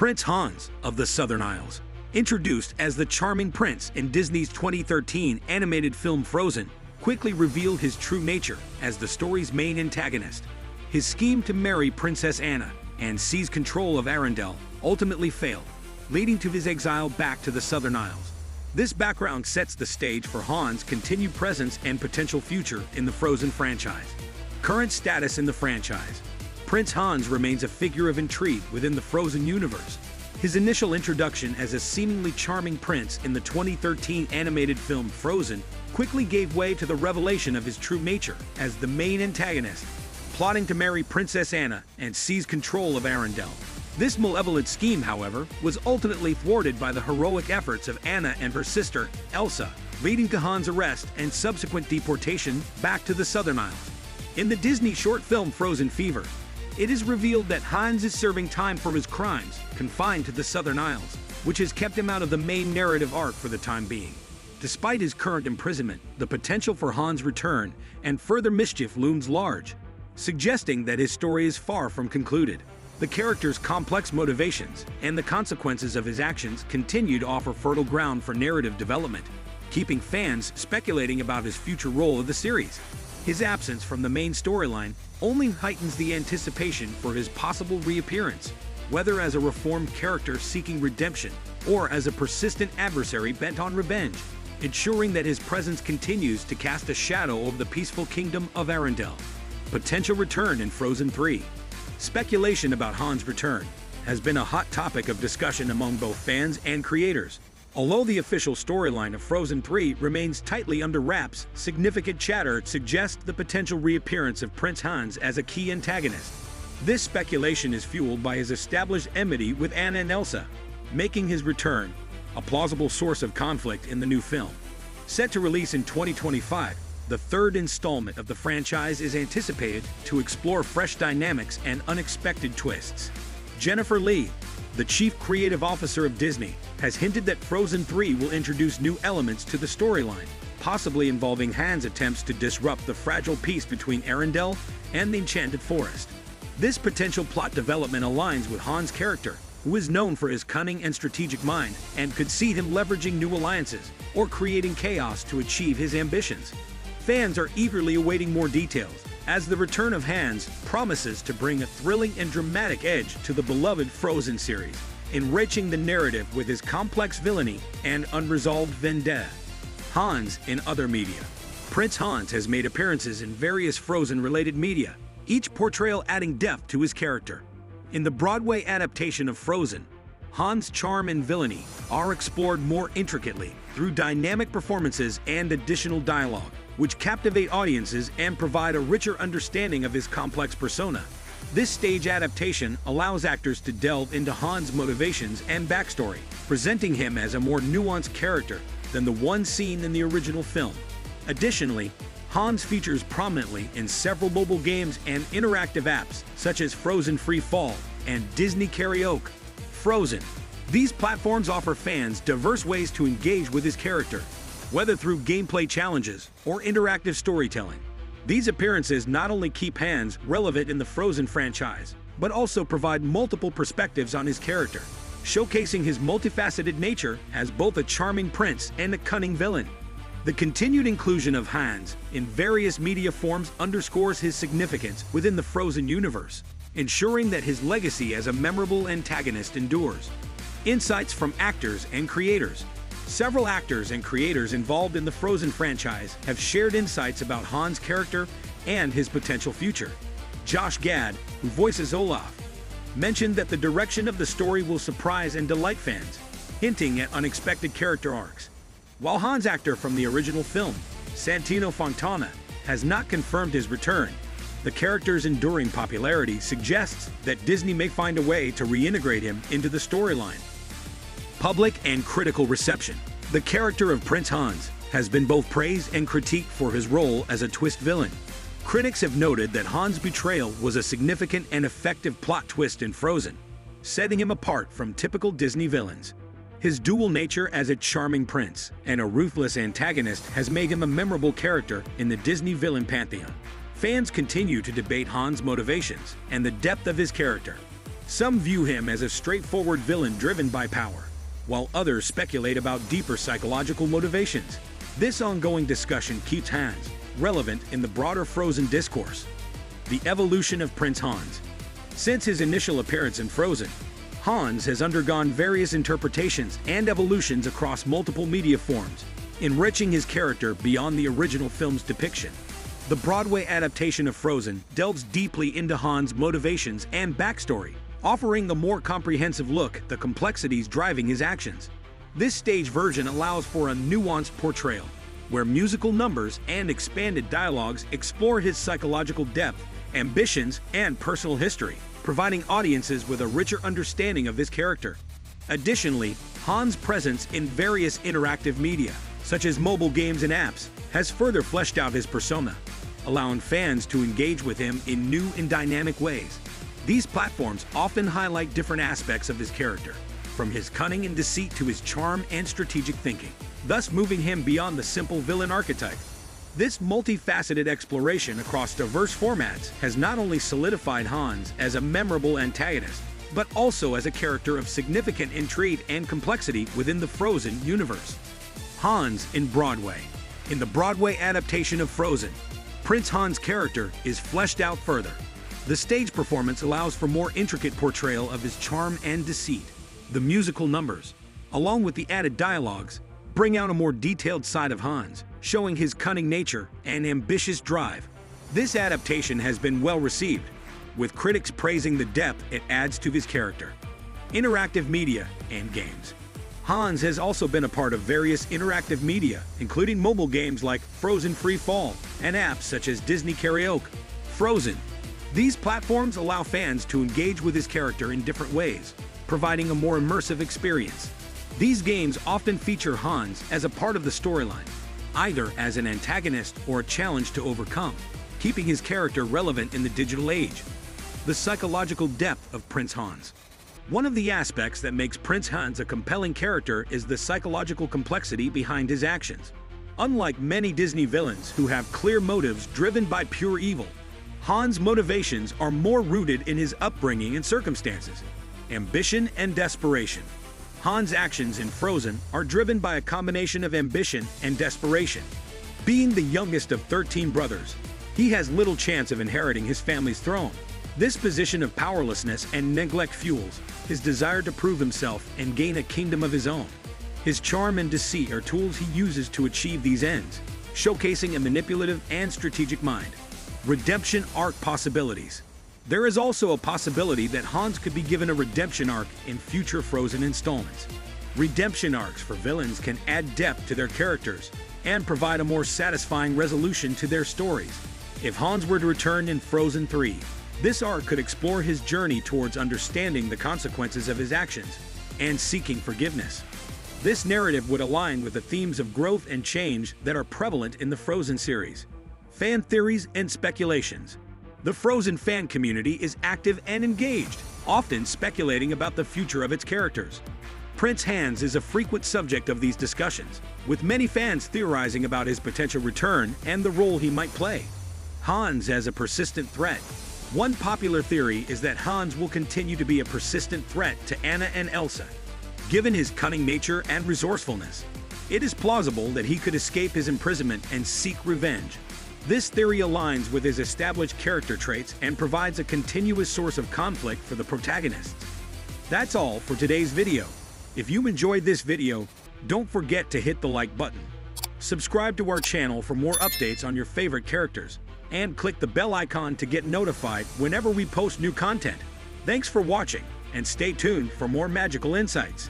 Prince Hans of the Southern Isles. Introduced as the charming prince in Disney's 2013 animated film Frozen, quickly revealed his true nature as the story's main antagonist. His scheme to marry Princess Anna and seize control of Arendelle ultimately failed, leading to his exile back to the Southern Isles. This background sets the stage for Hans' continued presence and potential future in the Frozen franchise. Current status in the franchise. Prince Hans remains a figure of intrigue within the Frozen universe. His initial introduction as a seemingly charming prince in the 2013 animated film Frozen quickly gave way to the revelation of his true nature as the main antagonist, plotting to marry Princess Anna and seize control of Arendelle. This malevolent scheme, however, was ultimately thwarted by the heroic efforts of Anna and her sister, Elsa, leading to Hans' arrest and subsequent deportation back to the Southern Isles. In the Disney short film Frozen Fever, it is revealed that Hans is serving time for his crimes, confined to the Southern Isles, which has kept him out of the main narrative arc for the time being. Despite his current imprisonment, the potential for Hans' return and further mischief looms large, suggesting that his story is far from concluded. The character's complex motivations and the consequences of his actions continue to offer fertile ground for narrative development, keeping fans speculating about his future role in the series. His absence from the main storyline only heightens the anticipation for his possible reappearance, whether as a reformed character seeking redemption or as a persistent adversary bent on revenge, ensuring that his presence continues to cast a shadow over the peaceful kingdom of Arendelle. Potential return in Frozen 3. Speculation about Hans' return has been a hot topic of discussion among both fans and creators. Although the official storyline of Frozen 3 remains tightly under wraps, significant chatter suggests the potential reappearance of Prince Hans as a key antagonist. This speculation is fueled by his established enmity with Anna and Elsa, making his return a plausible source of conflict in the new film. Set to release in 2025, the third installment of the franchise is anticipated to explore fresh dynamics and unexpected twists. Jennifer Lee, the chief creative officer of Disney, has hinted that Frozen 3 will introduce new elements to the storyline, possibly involving Hans' attempts to disrupt the fragile peace between Arendelle and the Enchanted Forest. This potential plot development aligns with Hans' character, who is known for his cunning and strategic mind, and could see him leveraging new alliances or creating chaos to achieve his ambitions. Fans are eagerly awaiting more details, as the return of Hans promises to bring a thrilling and dramatic edge to the beloved Frozen series, enriching the narrative with his complex villainy and unresolved vendetta. Hans in other media. Prince Hans has made appearances in various Frozen-related media, each portrayal adding depth to his character. In the Broadway adaptation of Frozen, Hans' charm and villainy are explored more intricately through dynamic performances and additional dialogue, which captivate audiences and provide a richer understanding of his complex persona. This stage adaptation allows actors to delve into Hans' motivations and backstory, presenting him as a more nuanced character than the one seen in the original film. Additionally, Hans features prominently in several mobile games and interactive apps such as Frozen Free Fall and Disney Karaoke. Frozen. These platforms offer fans diverse ways to engage with his character, whether through gameplay challenges or interactive storytelling. These appearances not only keep Hans relevant in the Frozen franchise, but also provide multiple perspectives on his character, showcasing his multifaceted nature as both a charming prince and a cunning villain. The continued inclusion of Hans in various media forms underscores his significance within the Frozen universe, ensuring that his legacy as a memorable antagonist endures. Insights from actors and creators. Several actors and creators involved in the Frozen franchise have shared insights about Hans' character and his potential future. Josh Gad, who voices Olaf, mentioned that the direction of the story will surprise and delight fans, hinting at unexpected character arcs. While Hans' actor from the original film, Santino Fontana, has not confirmed his return, the character's enduring popularity suggests that Disney may find a way to reintegrate him into the storyline. Public and critical reception. The character of Prince Hans has been both praised and critiqued for his role as a twist villain. Critics have noted that Hans' betrayal was a significant and effective plot twist in Frozen, setting him apart from typical Disney villains. His dual nature as a charming prince and a ruthless antagonist has made him a memorable character in the Disney villain pantheon. Fans continue to debate Hans' motivations and the depth of his character. Some view him as a straightforward villain driven by power, while others speculate about deeper psychological motivations. This ongoing discussion keeps Hans relevant in the broader Frozen discourse. The evolution of Prince Hans. Since his initial appearance in Frozen, Hans has undergone various interpretations and evolutions across multiple media forms, enriching his character beyond the original film's depiction. The Broadway adaptation of Frozen delves deeply into Hans' motivations and backstory, offering a more comprehensive look at the complexities driving his actions. This stage version allows for a nuanced portrayal, where musical numbers and expanded dialogues explore his psychological depth, ambitions, and personal history, providing audiences with a richer understanding of his character. Additionally, Hans' presence in various interactive media, such as mobile games and apps, has further fleshed out his persona, allowing fans to engage with him in new and dynamic ways. These platforms often highlight different aspects of his character, from his cunning and deceit to his charm and strategic thinking, thus moving him beyond the simple villain archetype. This multifaceted exploration across diverse formats has not only solidified Hans as a memorable antagonist, but also as a character of significant intrigue and complexity within the Frozen universe. Hans in Broadway. In the Broadway adaptation of Frozen, Prince Hans' character is fleshed out further. The stage performance allows for more intricate portrayal of his charm and deceit. The musical numbers, along with the added dialogues, bring out a more detailed side of Hans, showing his cunning nature and ambitious drive. This adaptation has been well received, with critics praising the depth it adds to his character. Interactive media and games. Hans has also been a part of various interactive media, including mobile games like Frozen Free Fall and apps such as Disney Karaoke. Frozen. These platforms allow fans to engage with his character in different ways, providing a more immersive experience. These games often feature Hans as a part of the storyline, either as an antagonist or a challenge to overcome, keeping his character relevant in the digital age. The psychological depth of Prince Hans. One of the aspects that makes Prince Hans a compelling character is the psychological complexity behind his actions. Unlike many Disney villains who have clear motives driven by pure evil, Hans' motivations are more rooted in his upbringing and circumstances, ambition and desperation. Hans' actions in Frozen are driven by a combination of ambition and desperation. Being the youngest of 13 brothers, he has little chance of inheriting his family's throne. This position of powerlessness and neglect fuels his desire to prove himself and gain a kingdom of his own. His charm and deceit are tools he uses to achieve these ends, showcasing a manipulative and strategic mind. Redemption arc possibilities. There is also a possibility that Hans could be given a redemption arc in future Frozen installments. Redemption arcs for villains can add depth to their characters and provide a more satisfying resolution to their stories. If Hans were to return in Frozen 3, this arc could explore his journey towards understanding the consequences of his actions and seeking forgiveness. This narrative would align with the themes of growth and change that are prevalent in the Frozen series. Fan theories and speculations. The Frozen fan community is active and engaged, often speculating about the future of its characters. Prince Hans is a frequent subject of these discussions, with many fans theorizing about his potential return and the role he might play. Hans as a persistent threat. One popular theory is that Hans will continue to be a persistent threat to Anna and Elsa. Given his cunning nature and resourcefulness, it is plausible that he could escape his imprisonment and seek revenge. This theory aligns with his established character traits and provides a continuous source of conflict for the protagonists. That's all for today's video. If you enjoyed this video, don't forget to hit the like button. Subscribe to our channel for more updates on your favorite characters, and click the bell icon to get notified whenever we post new content. Thanks for watching, and stay tuned for more magical insights.